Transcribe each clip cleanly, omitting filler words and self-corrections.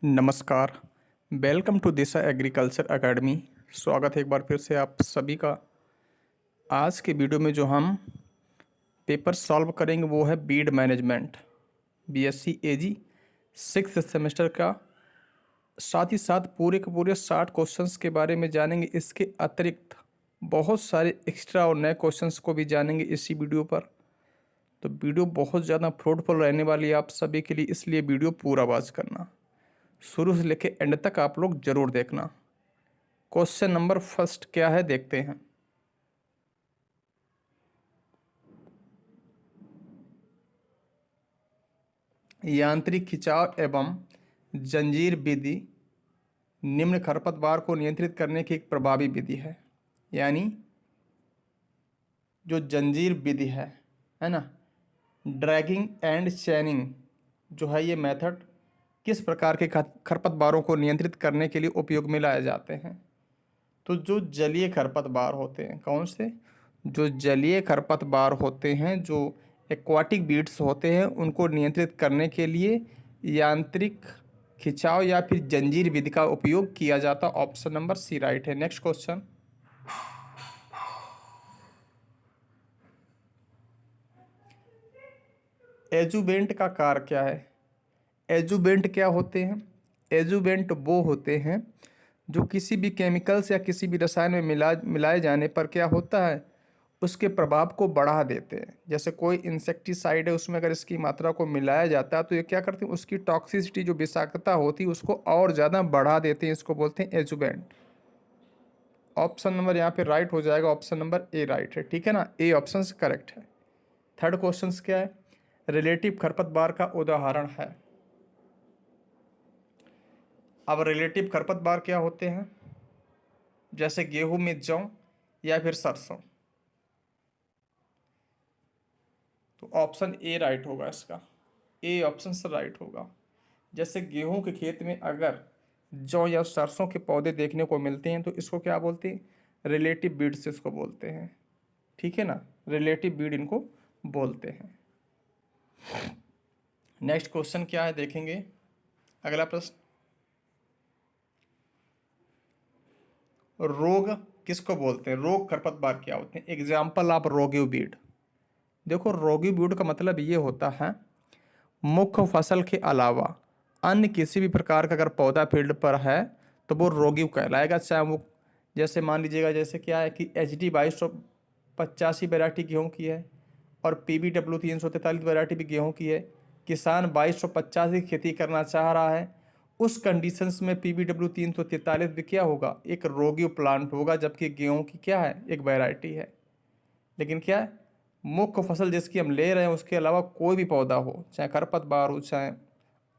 नमस्कार। Welcome to Disha agriculture academy. स्वागत है एक बार फिर से आप सभी का। आज के वीडियो में जो हम पेपर सॉल्व करेंगे वो है बीड मैनेजमेंट, बीएससी एजी 6th सेमेस्टर का। साथ ही साथ पूरे के पूरे 60 क्वेश्चंस के बारे में जानेंगे। इसके अतिरिक्त बहुत सारे एक्स्ट्रा और नए क्वेश्चंस को भी जानेंगे इसी वीडियो पर। तो वीडियो बहुत ज़्यादा फ्रूटफुल रहने वाली है आप सभी के लिए, इसलिए वीडियो पूरा वॉच करना। शुरू से लेकर एंड तक आप लोग जरूर देखना। क्वेश्चन नंबर फर्स्ट क्या है देखते हैं। यांत्रिक खिंचाव एवं जंजीर विधि निम्न खरपतवार को नियंत्रित करने की एक प्रभावी विधि है। यानी जो जंजीर विधि है ना, ड्रैगिंग एंड चैनिंग जो है, ये मेथड किस प्रकार के खरपतवारों को नियंत्रित करने के लिए उपयोग में लाए जाते हैं। तो जो जलीय खरपतवार होते हैं, कौन से, जो जलीय खरपतवार होते हैं, जो एक्वाटिक बीड्स होते हैं, उनको नियंत्रित करने के लिए यांत्रिक खिंचाव या फिर जंजीर विधि का उपयोग किया जाता। ऑप्शन नंबर सी राइट है। नेक्स्ट क्वेश्चन, एजुबेंट का कार्य क्या है। एजुबेंट क्या होते हैं? एजुबेंट वो होते हैं जो किसी भी केमिकल्स या किसी भी रसायन में मिलाए जाने पर क्या होता है, उसके प्रभाव को बढ़ा देते हैं। जैसे कोई इंसेक्टिसाइड है, उसमें अगर इसकी मात्रा को मिलाया जाता है तो ये क्या करते हैं, उसकी टॉक्सिसिटी जो विषाक्तता होती है उसको और ज़्यादा बढ़ा देते हैं। इसको बोलते हैं एजुबेंट। ऑप्शन नंबर यहाँ पे राइट हो जाएगा, ऑप्शन नंबर ए राइट है। ठीक है ना, ए ऑप्शन करेक्ट है। थर्ड क्वेश्चन क्या है, रिलेटिव खरपतवार का उदाहरण है। अब रिलेटिव खरपतवार क्या होते हैं, जैसे गेहूं में जौ या फिर सरसों। तो ऑप्शन ए राइट होगा इसका, ए ऑप्शन से राइट होगा। जैसे गेहूं के खेत में अगर जौ या सरसों के पौधे देखने को मिलते हैं तो इसको क्या बोलते हैं, रिलेटिव बीड्स इसको बोलते हैं। ठीक है ना, रिलेटिव बीड इनको बोलते हैं। नेक्स्ट क्वेश्चन क्या है देखेंगे। अगला प्रश्न, रोग किसको बोलते हैं, रोग खरपतवार क्या होते हैं। एग्जाम्पल ऑफ रोगी बीड। देखो, रोगी बीड का मतलब ये होता है मुख्य फसल के अलावा अन्य किसी भी प्रकार का अगर पौधा फील्ड पर है तो वो रोगी कहलाएगा। चाहे वो, जैसे मान लीजिएगा, जैसे क्या है कि HD 2285 वैरायटी गेहूँ की है और PBW 343 वैरायटी भी गेहूँ की है। किसान 2250 की खेती करना चाह रहा है, उस कंडीशंस में PBW 343 भी क्या होगा, एक रोगी प्लांट होगा, जबकि गेहूँ की क्या है, एक वैरायटी है। लेकिन क्या है, मुख्य फसल जिसकी हम ले रहे हैं उसके अलावा कोई भी पौधा हो, चाहे खरपतवार हो चाहे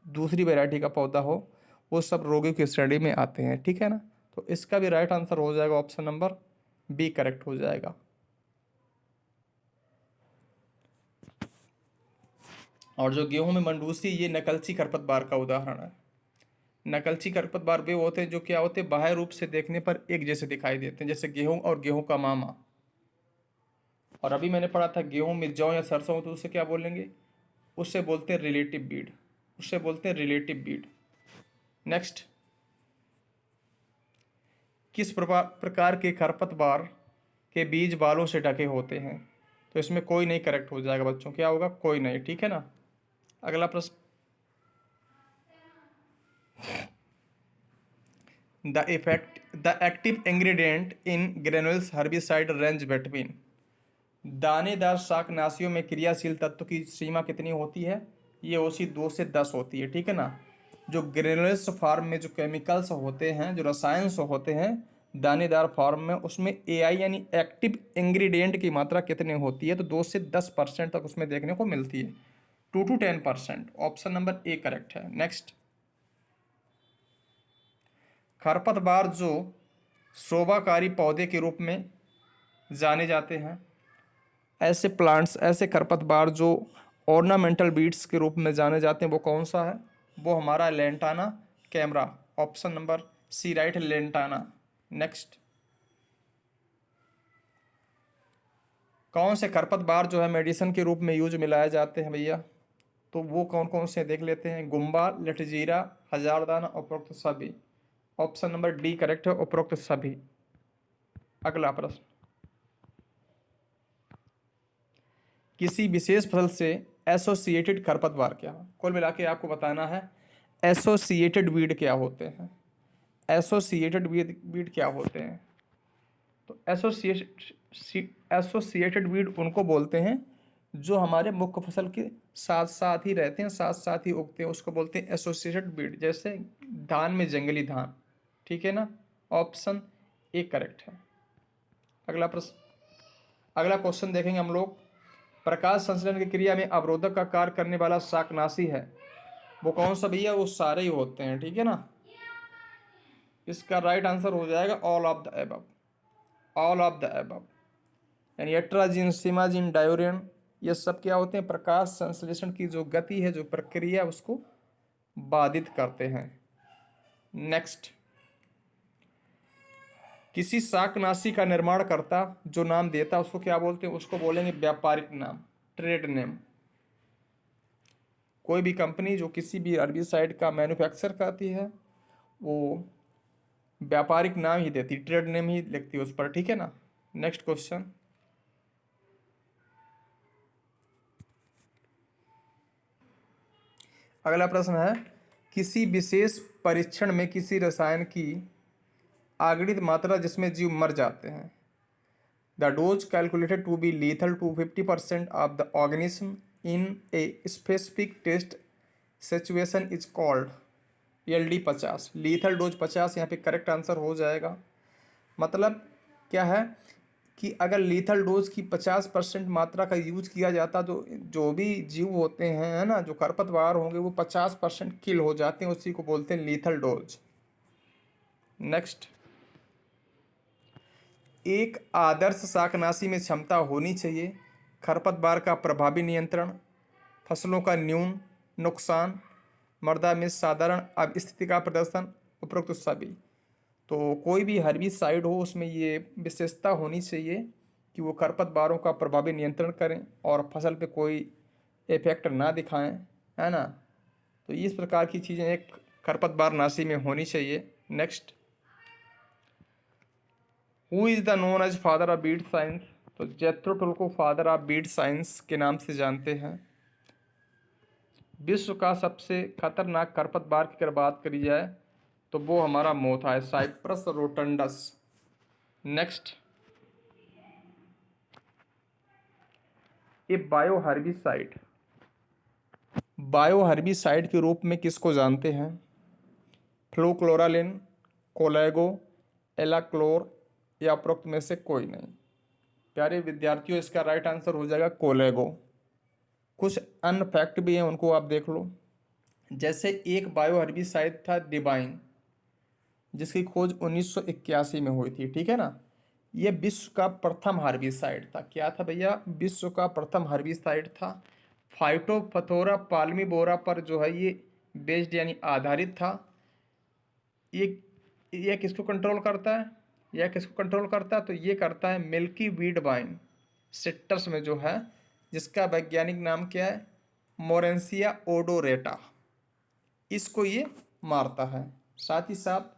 दूसरी वैरायटी का पौधा हो, वो सब रोगियों की श्रेणी में आते हैं। ठीक है ना, तो इसका भी राइट आंसर हो जाएगा, ऑप्शन नंबर बी करेक्ट हो जाएगा। और जो गेहूं में मंडूसी, ये नकलची खरपतवार का उदाहरण है। नकलची खरपतवार वे होते हैं जो क्या होते हैं, बाह्य रूप से देखने पर एक जैसे दिखाई देते हैं, जैसे गेहूं और गेहूं का मामा। और अभी मैंने पढ़ा था गेहूं में जौ या सरसों हो तो उसे क्या बोलेंगे, उससे बोलते हैं रिलेटिव बीड, उससे बोलते हैं रिलेटिव बीड। नेक्स्ट, किस प्रकार के खरपतवार के बीज बालों से ढके होते हैं। तो इसमें कोई नहीं करेक्ट हो जाएगा बच्चों, क्या होगा, कोई नहीं। ठीक है ना, अगला प्रश्न, the active ingredient in granules herbicide range between. दानेदार शाकनाशियों में क्रियाशील तत्व की सीमा कितनी होती है, ये उसी 2 से 10 होती है। ठीक है ना, जो ग्रेनुलस फॉर्म में जो केमिकल्स होते हैं, जो रसायन होते हैं दानेदार फॉर्म में, उसमें AI यानी एक्टिव इंग्रेडिएंट की मात्रा कितनी होती है, तो 2 से 10% तक उसमें देखने को मिलती है, 2 to 10%। Option number A correct है। नेक्स्ट, खरपतवार जो शोभाकारी पौधे के रूप में जाने जाते हैं, ऐसे प्लांट्स, ऐसे खरपतवार जो ऑर्नामेंटल बीड्स के रूप में जाने जाते हैं, वो कौन सा है, वो हमारा lantana camara. Option number C right है, लेंटाना। नेक्स्ट, कौन से खरपतवार जो है मेडिसिन के रूप में यूज में लाए जाते हैं भैया, तो वो कौन कौन से देख लेते हैं। गुम्बा, लठजीरा, हजारदाना, उपरोक्त सभी। ऑप्शन नंबर डी करेक्ट है, उपरोक्त सभी। अगला प्रश्न, किसी विशेष फसल से एसोसिएटेड खरपतवार क्या है। कुल मिला के आपको बताना है एसोसिएटेड वीड क्या होते हैं। एसोसिएटेड वीड क्या होते हैं। तो एसोसिएटेड वीड उनको बोलते हैं जो हमारे मुख्य फसल के साथ साथ ही रहते हैं, साथ साथ ही उगते हैं, उसको बोलते हैं एसोसिएटेड वीड। जैसे धान में जंगली धान, ठीक है ना। ऑप्शन ए करेक्ट है। अगला प्रश्न, अगला क्वेश्चन देखेंगे हम लोग। प्रकाश संश्लेषण की क्रिया में अवरोधक का कार्य करने वाला शाकनाशी है, वो कौन सा भैया। वो सारे ही होते हैं, ठीक है ना। इसका राइट आंसर हो जाएगा all of the above. All of the above यानी एट्राजिन, सिमाजिन, डायोरिन, ये सब क्या होते हैं, प्रकाश संश्लेषण की जो गति है, जो प्रक्रिया, उसको बाधित करते हैं। नेक्स्ट, किसी शाकनाशी का निर्माण करता जो नाम देता उसको क्या बोलते हैं। उसको बोलेंगे व्यापारिक नाम, ट्रेड नेम। कोई भी कंपनी जो किसी भी हर्बिसाइड का मैन्युफैक्चर करती है वो व्यापारिक नाम ही देती, ट्रेड नेम ही लिखती है उस पर, ठीक है ना। नेक्स्ट क्वेश्चन, अगला प्रश्न है, किसी विशेष परीक्षण में किसी रसायन की अगणित मात्रा जिसमें जीव मर जाते हैं। The dose calculated to be lethal to 50% of the organism in a specific test situation is called LD50। Lethal dose 50 यहाँ पे करेक्ट आंसर हो जाएगा। मतलब क्या है कि अगर लीथल डोज की 50% मात्रा का यूज किया जाता तो जो भी जीव होते हैं, है ना, जो खरपतवार होंगे वो 50% किल हो जाते हैं, उसी को बोलते हैं लीथल डोज। नेक्स्ट, एक आदर्श शाकनाशी में क्षमता होनी चाहिए खरपतवार का प्रभावी नियंत्रण, फसलों का न्यून नुकसान, मृदा में साधारण स्थिति का प्रदर्शन, उपरोक्त सभी। तो कोई भी हर्बिसाइड हो उसमें ये विशेषता होनी चाहिए कि वो खरपतवारों का प्रभावी नियंत्रण करें और फसल पे कोई इफेक्ट ना दिखाएं, है ना। तो इस प्रकार की चीज़ें एक खरपतवार नाशी में होनी चाहिए। Next, who is the known as father of weed science. तो जेथरो टुल को फादर ऑफ बीट साइंस के नाम से जानते हैं। विश्व का सबसे खतरनाक खरपतवार की अगर बात करी जाए तो वो हमारा मोथा है, साइप्रस रोटंडस। नेक्स्ट, ये बायोहर्बिसाइड, बायोहर्बिसाइड के रूप में किसको जानते हैं। फ्लोक्लोरालिन, कोलेगो, एलाक्लोर या उपरोक्त में से कोई नहीं। प्यारे विद्यार्थियों, इसका राइट आंसर हो जाएगा कोलेगो। कुछ अन्य फैक्ट भी हैं, उनको आप देख लो। जैसे एक बायोहर्बिसाइड था डिबाइन, जिसकी खोज 1981 में हुई थी, ठीक है ना। ये विश्व का प्रथम हर्बिसाइड था। क्या था भैया, विश्व का प्रथम हर्बिसाइड था। फाइटोफथोरा पाल्मीबोरा पर जो है ये बेस्ड यानी आधारित था। ये ये किसको कंट्रोल करता है, यह किसको कंट्रोल करता है, तो ये करता है मिल्की वीड वाइन सिट्रस में जो है, जिसका वैज्ञानिक नाम क्या है, मोरेंसिया ओडोरेटा। इसको ये मारता है। साथ ही साथ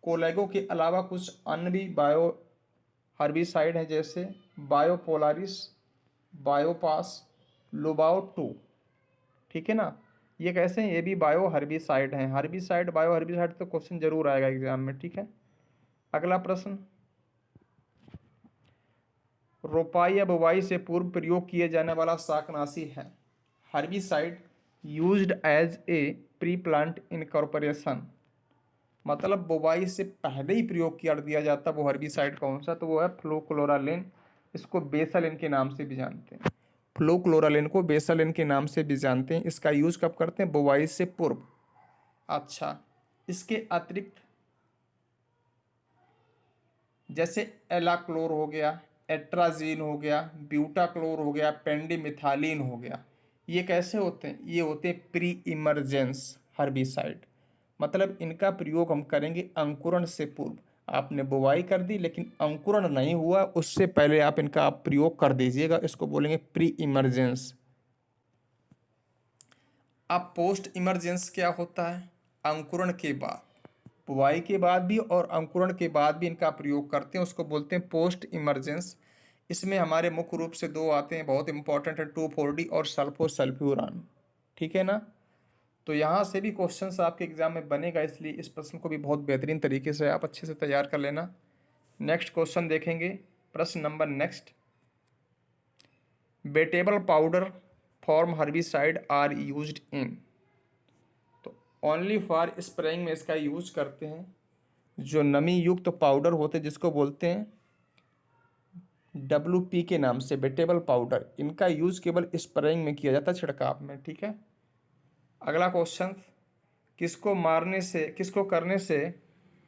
कोलेगो के अलावा कुछ अन्य भी बायो हर्बिसाइड हैं, जैसे बायोपोलारिस, बायोपास, लोबाओ 2, ठीक है ना। ये कैसे हैं, ये भी बायो हर्बिसाइड हैं। हर्बिसाइड, बायो हर्बिसाइड तो क्वेश्चन जरूर आएगा एग्जाम में, ठीक है। अगला प्रश्न, रोपाई या बुवाई से पूर्व प्रयोग किए जाने वाला शाकनाशी है। Herbicide used as a pre plant incorporation, मतलब बुवाई से पहले ही प्रयोग कर दिया जाता वो हर्बिसाइड कौन सा, तो वो है फ्लोक्लोरालिन। इसको बेसलिन के नाम से भी जानते हैं। फ्लोक्लोरालिन को बेसलिन के नाम से भी जानते हैं। इसका यूज कब करते हैं, बुवाई से पूर्व। अच्छा, इसके अतिरिक्त जैसे एलाक्लोर हो गया, एट्राजीन हो गया, ब्यूटाक्लोर हो गया, पेंडिमिथालिन हो गया, ये कैसे होते हैं, ये होते हैं प्री इमरजेंस हर्बिसाइड। मतलब इनका प्रयोग हम करेंगे अंकुरण से पूर्व। आपने बुवाई कर दी लेकिन अंकुरण नहीं हुआ, उससे पहले आप प्रयोग कर दीजिएगा, इसको बोलेंगे प्री इमरजेंस। अब पोस्ट इमरजेंस क्या होता है? अंकुरण के बाद, बुआई के बाद भी और अंकुरण के बाद भी इनका प्रयोग करते हैं, उसको बोलते हैं पोस्ट इमरजेंस। इसमें हमारे मुख्य रूप से दो आते हैं, बहुत इंपॉर्टेंट है, 2,4-D और सल्फोसल्फ्यूरान। ठीक है ना? तो यहाँ से भी क्वेश्चंस आपके एग्जाम में बनेगा, इसलिए इस प्रश्न को भी बहुत बेहतरीन तरीके से आप अच्छे से तैयार कर लेना। नेक्स्ट क्वेश्चन देखेंगे, प्रश्न नंबर next. Wettable powder form herbicide are used in, तो ओनली फॉर स्प्रेइंग में इसका यूज करते हैं। जो नमी युक्त पाउडर होते हैं जिसको बोलते हैं WP के नाम से, वेटेबल पाउडर, इनका यूज केवल स्प्रेइंग में किया जाता है, छिड़काव में। ठीक है। अगला क्वेश्चन, किसको करने से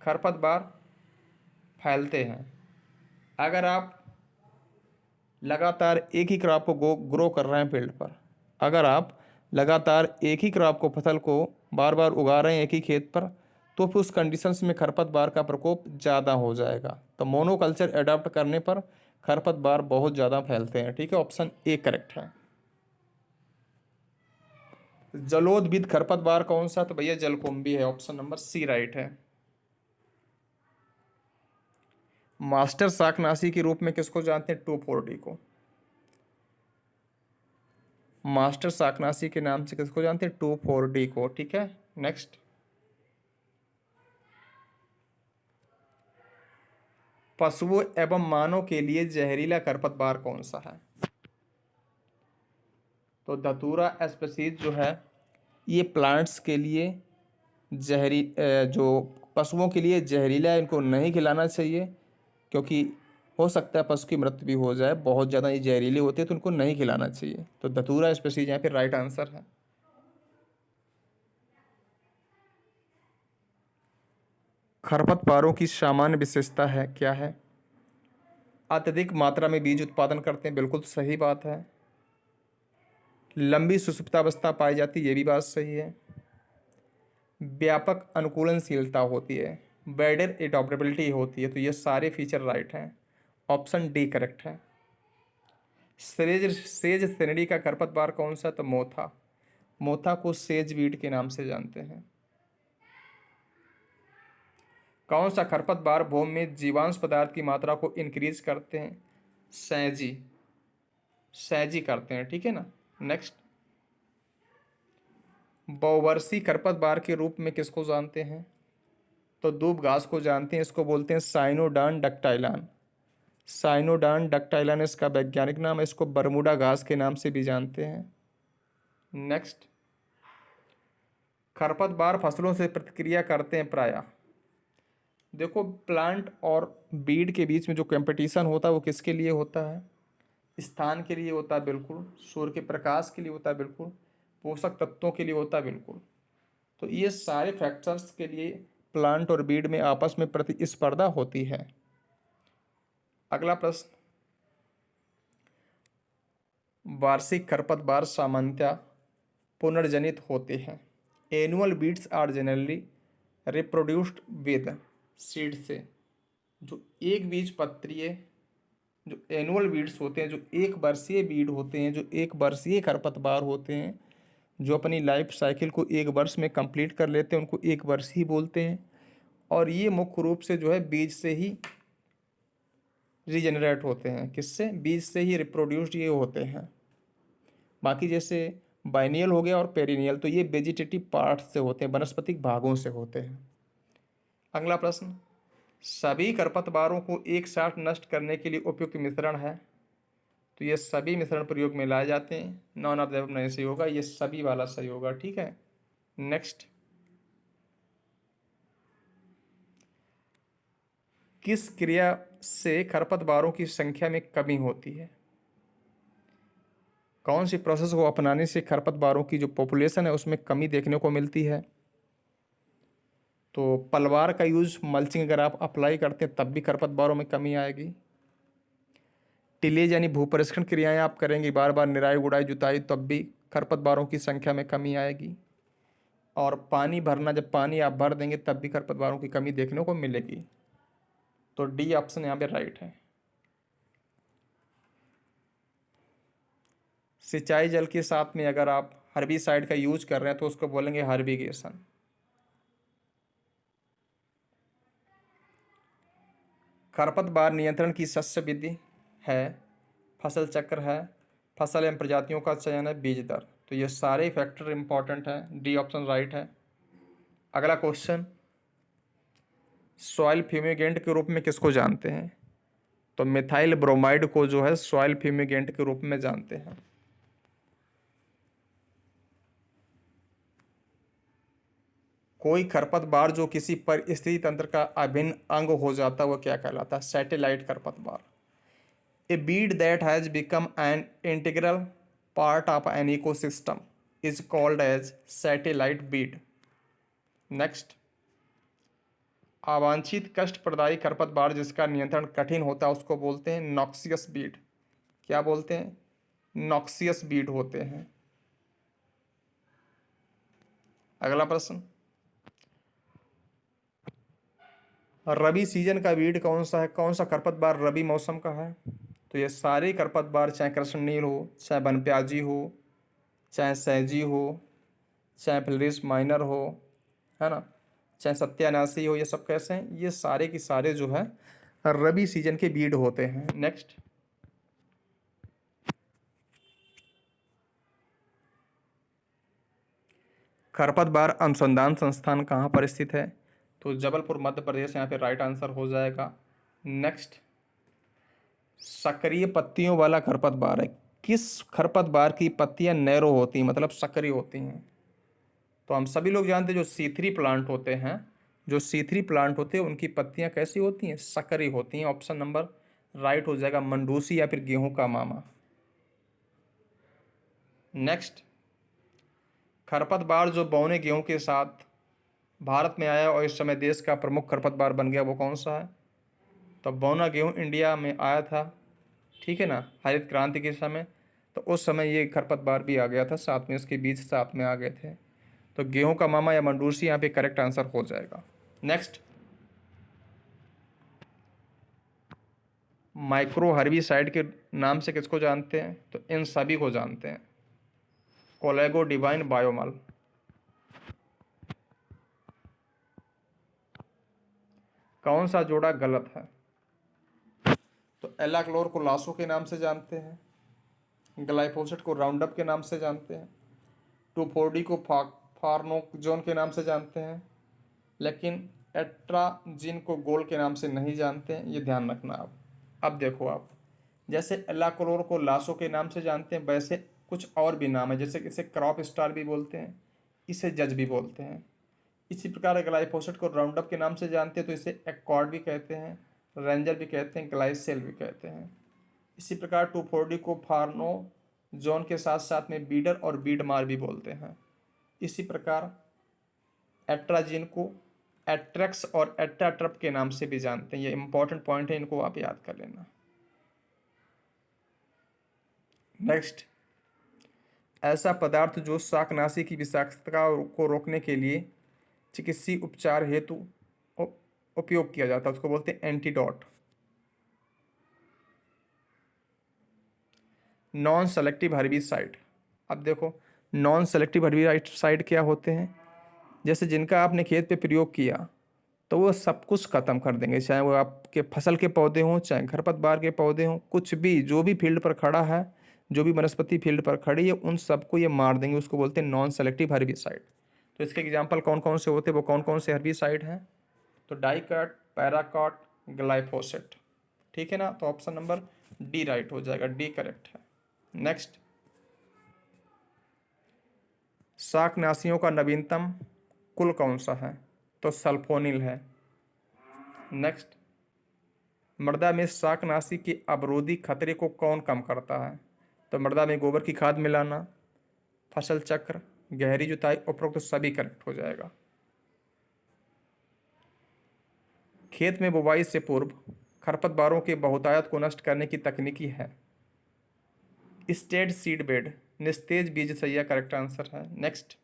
खरपतवार फैलते हैं? अगर आप लगातार एक ही क्रॉप को ग्रो कर रहे हैं फील्ड पर, अगर आप लगातार एक ही क्रॉप को, फसल को बार बार उगा रहे हैं एक ही खेत पर, तो फिर उस कंडीशंस में खरपतवार का प्रकोप ज़्यादा हो जाएगा। तो मोनोकल्चर अडॉप्ट करने पर खरपतवार बहुत ज़्यादा फैलते हैं। ठीक है, ऑप्शन ए करेक्ट है। जलोदविद खरपतवार कौन सा? तो भैया जलकुंभी है, ऑप्शन नंबर सी राइट है। मास्टर शाकनाशी के रूप में किसको जानते हैं? 2,4-D को। मास्टर शाकनाशी के नाम से किसको जानते हैं? 2,4-D को। ठीक है, नेक्स्ट। पशुओं एवं मानव के लिए जहरीला खरपतवार कौन सा है? तो धतूरा स्पीसीज जो है, ये प्लांट्स के लिए जो पशुओं के लिए जहरीला है, इनको नहीं खिलाना चाहिए, क्योंकि हो सकता है पशु की मृत्यु भी हो जाए, बहुत ज़्यादा ये जहरीले होते हैं, तो इनको नहीं खिलाना चाहिए। तो धतूरा स्पीसीज यहाँ पे राइट आंसर है। खरपतवारों की सामान्य विशेषता है क्या है? अत्यधिक मात्रा में बीज उत्पादन करते हैं, बिल्कुल सही बात है। लंबी सुषुप्तावस्था पाई जाती है, ये भी बात सही है। व्यापक अनुकूलनशीलता होती है, बैडर एडॉप्टेबिलिटी होती है, तो ये सारे फीचर राइट हैं, ऑप्शन डी करेक्ट है। सेज श्रेणी का खरपतवार कौन सा? तो मोथा। मोथा को सेज वीड के नाम से जानते हैं। कौन सा खरपतवार भूमि में जीवांश पदार्थ की मात्रा को इंक्रीज करते हैं? सैजी। सैजी करते हैं। ठीक है ना, नेक्स्ट। बहुवर्षीय खरपतवार के रूप में किसको जानते हैं? तो दूब घास को जानते हैं, इसको बोलते हैं साइनोडान डक्टाइलान। साइनोडान डक्टाइलान इसका वैज्ञानिक नाम है, इसको बरमूडा घास के नाम से भी जानते हैं। नेक्स्ट। खरपतवार फसलों से प्रतिक्रिया करते हैं प्रायः। देखो, प्लांट और बीड के बीच में जो कंपटीशन होता है वो किसके लिए होता है? स्थान के लिए होता है, बिल्कुल। सूर्य के प्रकाश के लिए होता है, बिल्कुल। पोषक तत्वों के लिए होता है, बिल्कुल। तो ये सारे फैक्टर्स के लिए प्लांट और बीड में आपस में प्रतिस्पर्धा होती है। अगला प्रश्न, वार्षिक खरपतवार सामान्यतः पुनर्जनित होते हैं। Annual weeds are generally reproduced with seed से। जो एक बीज पत्रीय, जो एनुअल बीड्स होते हैं, जो एक वर्षीय बीड होते हैं, जो एक वर्षीय खरपतवार होते हैं, जो अपनी लाइफ साइकिल को एक वर्ष में कंप्लीट कर लेते हैं, उनको एक वर्ष ही बोलते हैं। और ये मुख्य रूप से जो है बीज से ही रीजनरेट होते हैं। किससे? बीज से ही रिप्रोड्यूस्ड ये होते हैं। बाकी जैसे बाइनियल हो गया और पेरिनियल, तो ये वेजिटेटिव पार्ट से होते हैं, वनस्पतिक भागों से होते हैं। अगला प्रश्न, सभी खरपतवारों को एक साथ नष्ट करने के लिए उपयुक्त मिश्रण है? तो ये सभी मिश्रण प्रयोग में लाए जाते हैं, नॉन ऑफ द अबव नहीं सही होगा, ये सभी वाला सही होगा। ठीक है, नेक्स्ट। किस क्रिया से खरपतवारों की संख्या में कमी होती है? कौन सी प्रोसेस को अपनाने से खरपतवारों की जो पॉपुलेशन है उसमें कमी देखने को मिलती है? तो पलवार का यूज, मल्चिंग अगर आप अप्लाई करते हैं तब भी खरपतवारों में कमी आएगी। टिलेज यानी भूपरिष्करण क्रियाएं आप करेंगे, बार बार निराई गुड़ाई जुताई, तब भी खरपतवारों की संख्या में कमी आएगी। और पानी भरना, जब पानी आप भर देंगे तब भी खरपतवारों की कमी देखने को मिलेगी। तो डी ऑप्शन यहाँ पे राइट है। सिंचाई जल के साथ में अगर आप हर्बिसाइड का यूज कर रहे हैं तो उसको बोलेंगे हर्बिगेशन। खरपतवार नियंत्रण की शस्य विधि है, फसल चक्र है, फसल एवं प्रजातियों का चयन है, बीज दर। तो ये सारे फैक्टर इंपॉर्टेंट हैं, डी ऑप्शन राइट है। अगला क्वेश्चन, सॉइल फ्यूमिगेंट के रूप में किसको जानते हैं? तो मिथाइल ब्रोमाइड को जो है सॉइल फ्यूमिगेंट के रूप में जानते हैं। कोई खरपतवार जो किसी परिस्थिति तंत्र का अभिन्न अंग हो जाता है वो क्या कहलाता है? सैटेलाइट खरपतवार। ए weed that has become an integral part of an ecosystem is called as satellite weed. Next, अवांछित कष्ट प्रदायी खरपतवार जिसका नियंत्रण कठिन होता है उसको बोलते हैं नॉक्सियस बीड। क्या बोलते हैं? नॉक्सियस बीड होते हैं। अगला प्रश्न, रबी सीजन का बीड कौन सा है? कौन सा खरपतवार रबी मौसम का है? तो ये सारे खरपतवार, चाहे कृष्णनील हो, चाहे बनप्याजी हो, चाहे सैजी हो, चाहे फिलरिस माइनर हो, है ना, चाहे सत्यानाशी हो, ये सब कैसे हैं? ये सारे के सारे जो है रबी सीजन के बीड होते हैं। नेक्स्ट, खरपतवार अनुसंधान संस्थान कहाँ पर स्थित है? तो जबलपुर मध्य प्रदेश, यहाँ पे राइट आंसर हो जाएगा। नेक्स्ट, सक्रिय पत्तियों वाला खरपतवार है। किस खरपतवार की पत्तियां नैरो होती हैं, मतलब सक्रिय होती हैं? तो हम सभी लोग जानते हैं जो C3 प्लांट होते हैं, जो C3 प्लांट होते हैं उनकी पत्तियां कैसी होती हैं? सक्रिय होती हैं। ऑप्शन नंबर राइट हो जाएगा, मंडूसी या फिर गेहूं का मामा। नेक्स्ट, खरपतवार जो बौने गेहूं के साथ भारत में आया और इस समय देश का प्रमुख खरपतवार बन गया, वो कौन सा है? तो बौना गेहूं इंडिया में आया था, ठीक है ना, हरित क्रांति के समय। तो उस समय ये खरपतवार भी आ गया था, साथ में इसके बीज साथ में आ गए थे। तो गेहूं का मामा या मंडूसी यहाँ पे करेक्ट आंसर हो जाएगा। नेक्स्ट, माइक्रो हर्बिसाइड के नाम से किसको जानते हैं? तो इन सभी को जानते हैं, कोलेगो डिवाइन बायोमल। कौन सा जोड़ा गलत है? तो एलाक्लोर को लासो के नाम से जानते हैं, ग्लाइफोसेट को राउंडअप के नाम से जानते हैं, 2,4-D को फार्नोक्जोन के नाम से जानते हैं, लेकिन एट्राजिन को गोल के नाम से नहीं जानते हैं। ये ध्यान रखना आप। अब देखो आप, जैसे एलाक्लोर को लासो के नाम से जानते हैं, वैसे कुछ और भी नाम है, जैसे इसे क्रॉप स्टार भी बोलते हैं, इसे जज भी बोलते हैं। इसी प्रकार ग्लाइफोसेट को राउंडअप के नाम से जानते हैं तो इसे एक्कॉर्ड भी कहते हैं, रेंजर भी कहते हैं, ग्लाइसेल भी कहते हैं। इसी प्रकार 2,4-D को फार्नो जोन के साथ साथ में बीडर और बीडमार भी बोलते हैं। इसी प्रकार एट्राजिन को एट्रेक्स और एट्राट्रप के नाम से भी जानते हैं। ये इंपॉर्टेंट पॉइंट है, इनको आप याद कर लेना। नेक्स्ट, ऐसा पदार्थ जो शाकनाशी की विषाक्तता को रोकने के लिए चिकित्सीय उपचार हेतु उपयोग किया जाता है, उसको बोलते हैं एंटीडोट। Non selective herbicide. अब देखो, नॉन सेलेक्टिव हर्बिसाइड क्या होते हैं? जैसे जिनका आपने खेत पे प्रयोग किया तो वो सब कुछ ख़त्म कर देंगे, चाहे वो आपके फसल के पौधे हों, चाहे खरपतवार के पौधे हों, कुछ भी जो भी फील्ड पर खड़ा है, जो भी वनस्पति फील्ड पर खड़ी है, उन सबको ये मार देंगे। उसको बोलते हैं नॉन सेलेक्टिव हर्बिसाइड। तो इसके एग्जाम्पल कौन कौन से होते हैं, वो कौन कौन से हर्बिसाइड हैं? तो डाइकॉट, पैराकॉट, ग्लाइफोसेट। ठीक है ना, तो ऑप्शन नंबर डी राइट हो जाएगा, डी करेक्ट है। नेक्स्ट, शाकनाशियों का नवीनतम कुल कौन सा है? तो सल्फोनिल है। नेक्स्ट, मृदा में शाकनाशी के अवरोधी खतरे को कौन कम करता है? तो मृदा में गोबर की खाद मिलाना, फसल चक्र, गहरी जुताई, उपरोक्त सभी करेक्ट हो जाएगा। खेत में बुवाई से पूर्व खरपतवारों के बहुतायत को नष्ट करने की तकनीकी है स्टेड सीड बेड, निस्तेज बीज सैया करेक्ट आंसर है। नेक्स्ट,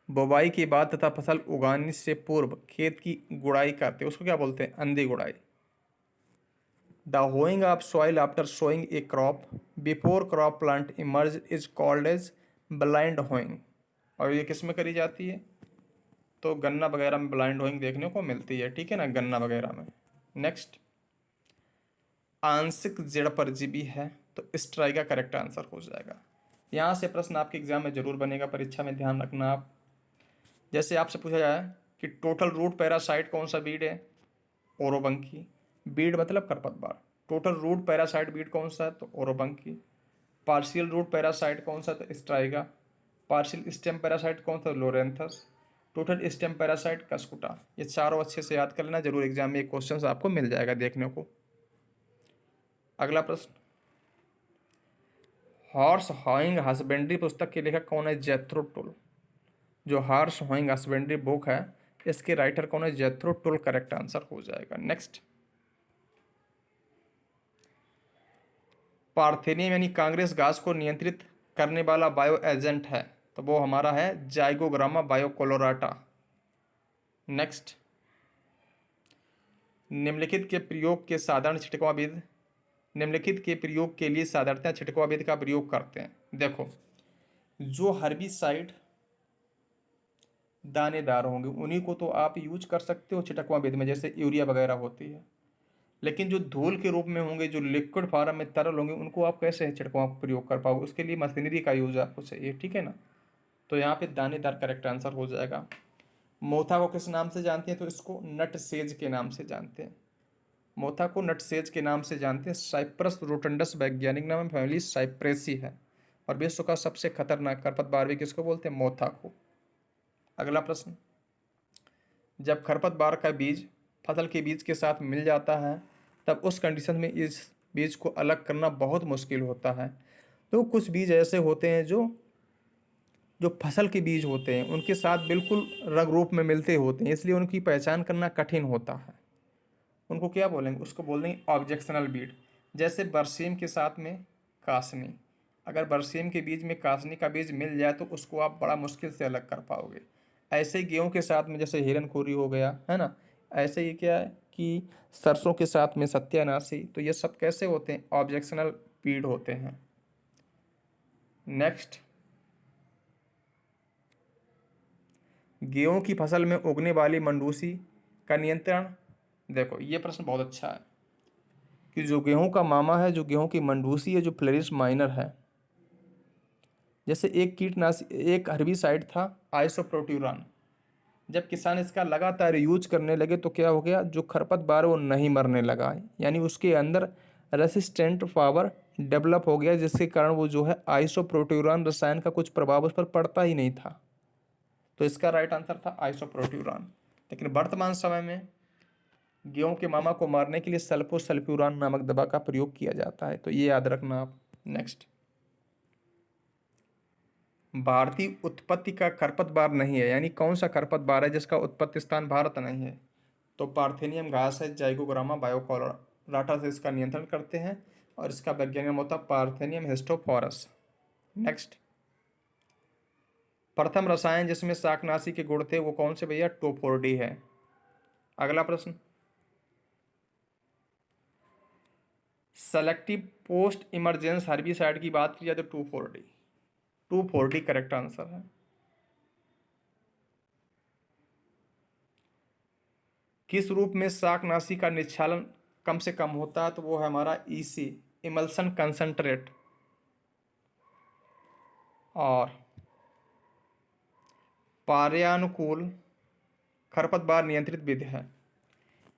बुवाई के बाद तथा फसल उगाने से पूर्व खेत की गुड़ाई करते हैं, उसको क्या बोलते हैं? अंधी गुड़ाई। The hoeing of soil after sowing a crop before crop plant emerge is called as blind hoeing. और ये किस में करी जाती है? तो गन्ना वगैरह में ब्लाइंड होइंग देखने को मिलती है, ठीक है ना, गन्ना वगैरह में। नेक्स्ट, आंशिक जड़ परजीवी है, तो इस ट्राई का करेक्ट आंसर हो जाएगा। यहाँ से प्रश्न आपके एग्जाम में जरूर बनेगा, परीक्षा में ध्यान रखना आप। जैसे आपसे पूछा जाए कि टोटल रूट पैरासाइट कौन सा बीड है? ओरोबंकी। बीड मतलब खरपतवार। टोटल रूट पैरासाइट बीड कौन सा है? तो ओरोबंकी। पार्शियल रूट पैरासाइट कौन सा? तो स्ट्राइगा। पार्शियल स्टेम पैरासाइट कौन सा? Loranthus. Total stem parasite Cuscuta. ये चारों अच्छे से याद कर लेना, जरूर एग्जाम में एक क्वेश्चन आपको मिल जाएगा देखने को। अगला प्रश्न, हॉर्स हॉइंग हस्बेंड्री पुस्तक के लेखक कौन है? Jethro tool. जो हॉर्स हॉइंग हस्बेंड्री बुक है, इसके राइटर कौन है? जेथ्रो टुल करेक्ट आंसर हो जाएगा। नेक्स्ट, पार्थेनियम यानी कांग्रेस घास को नियंत्रित करने वाला बायो एजेंट है, तो वो हमारा है जाइगोग्रामा बायोकोलोराटा। नेक्स्ट, निम्नलिखित के प्रयोग के साधारण छिड़काव विधि, निम्नलिखित के प्रयोग के लिए साधारणतः छिड़काव विधि का प्रयोग करते हैं। देखो, जो हर्बिसाइड दानेदार होंगे उन्हीं को तो आप यूज कर सकते हो छिड़कवा विधि में, जैसे यूरिया वगैरह होती है। लेकिन जो धूल के रूप में होंगे, जो लिक्विड फॉर्म में तरल होंगे, उनको आप कैसे छिड़काव प्रयोग कर पाओगे? उसके लिए मशीनरी का यूज आपको चाहिए, ठीक है ना। तो यहाँ पे दानेदार करेक्ट आंसर हो जाएगा। मोथा को किस नाम से जानते हैं? तो इसको नट सेज के नाम से जानते हैं। मोथा को नट सेज के नाम से जानते हैं। साइप्रस रोटंडस वैज्ञानिक नाम है, फैमिली साइप्रेसी है। और विश्व का सबसे खतरनाक खरपतवार भी किसको बोलते हैं? मोथा को। अगला प्रश्न, जब खरपतवार का बीज फसल के बीज के साथ मिल जाता है, तब उस कंडीशन में इस बीज को अलग करना बहुत मुश्किल होता है। तो कुछ बीज ऐसे होते हैं जो जो फसल के बीज होते हैं उनके साथ बिल्कुल रंग रूप में मिलते होते हैं, इसलिए उनकी पहचान करना कठिन होता है। उनको क्या बोलेंगे? उसको बोल देंगे ऑब्जेक्शनल बीड। जैसे बरसीम के साथ में कासनी, अगर बरसीम के बीज में कासनी का बीज मिल जाए तो उसको आप बड़ा मुश्किल से अलग कर पाओगे। ऐसे ही गेहूं के साथ में जैसे हिरनखोरी हो गया है ना, ऐसे ही क्या है कि सरसों के साथ में सत्यानाशी, तो ये सब कैसे होते हैं? ऑब्जेक्शनल बीड होते हैं। नेक्स्ट, गेहूं की फसल में उगने वाली मंडूसी का नियंत्रण। देखो, ये प्रश्न बहुत अच्छा है कि जो गेहूं का मामा है, जो गेहूं की मंडूसी है, जो फ्लेरिस माइनर है, जैसे एक कीटनाशक, एक हर्बिसाइड था आइसोप्रोट्यूरान। जब किसान इसका लगातार यूज करने लगे तो क्या हो गया? जो खरपतवार वो नहीं मरने लगा, यानी उसके अंदर रेसिस्टेंट पावर डेवलप हो गया, जिसके कारण वो जो है आइसोप्रोट्यूरान रसायन का कुछ प्रभाव उस पर पड़ता ही नहीं था। तो इसका राइट आंसर था आइसोप्रोट्यूरान। लेकिन वर्तमान समय में गेहूं के मामा को मारने के लिए सल्फोसल्फ्यूरान नामक दवा का प्रयोग किया जाता है, तो ये याद रखना आप। नेक्स्ट, भारतीय उत्पत्ति का खरपतवार नहीं है, यानी कौन सा खरपतवार है जिसका उत्पत्ति स्थान भारत नहीं है? तो पार्थेनियम घास है, जाइगोग्रामा बायोकोलोराटा से इसका नियंत्रण करते हैं, और इसका वैज्ञानिक नाम होता है पार्थेनियम हिस्टोफोरस। नेक्स्ट, प्रथम रसायन जिसमें शाकनाशी के गुण थे वो कौन से भैया? टोफोर्डी है। अगला प्रश्न, सेलेक्टिव पोस्ट इमरजेंस हर्बिसाइड की बात की जाए तो 2,4-D। 2,4-D करेक्ट आंसर है। किस रूप में शाकनाशी का निच्छालन कम से कम होता है? तो वो है हमारा EC, इमल्सन कंसंट्रेट। और पर्यानुकूल खरपतवार नियंत्रित विधि है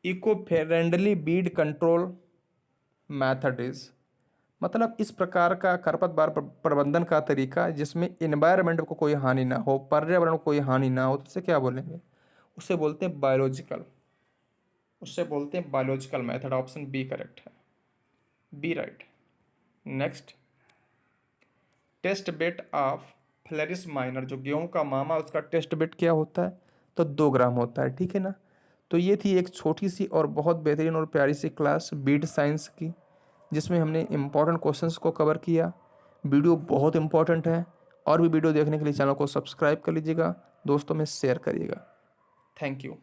eco friendly weed control method is, मतलब इस प्रकार का खरपतवार प्रबंधन का तरीका जिसमें इन्वायरमेंट को कोई हानि ना हो, पर्यावरण को कोई हानि ना हो, तो उसे क्या बोलेंगे? उसे बोलते हैं बायोलॉजिकल, उससे बोलते हैं biological method. Option B correct है, B right. Next, test bet of Phalaris minor, जो गेहूं का मामा, उसका टेस्ट बेट क्या होता है? तो 2 ग्राम होता है, ठीक है ना। तो ये थी एक छोटी सी और बहुत बेहतरीन और प्यारी सी क्लास बीड साइंस की, जिसमें हमने इम्पॉर्टेंट क्वेश्चंस को कवर किया। वीडियो बहुत इंपॉर्टेंट है, और भी वीडियो देखने के लिए चैनल को सब्सक्राइब कर लीजिएगा, दोस्तों में शेयर करिएगा। Thank you.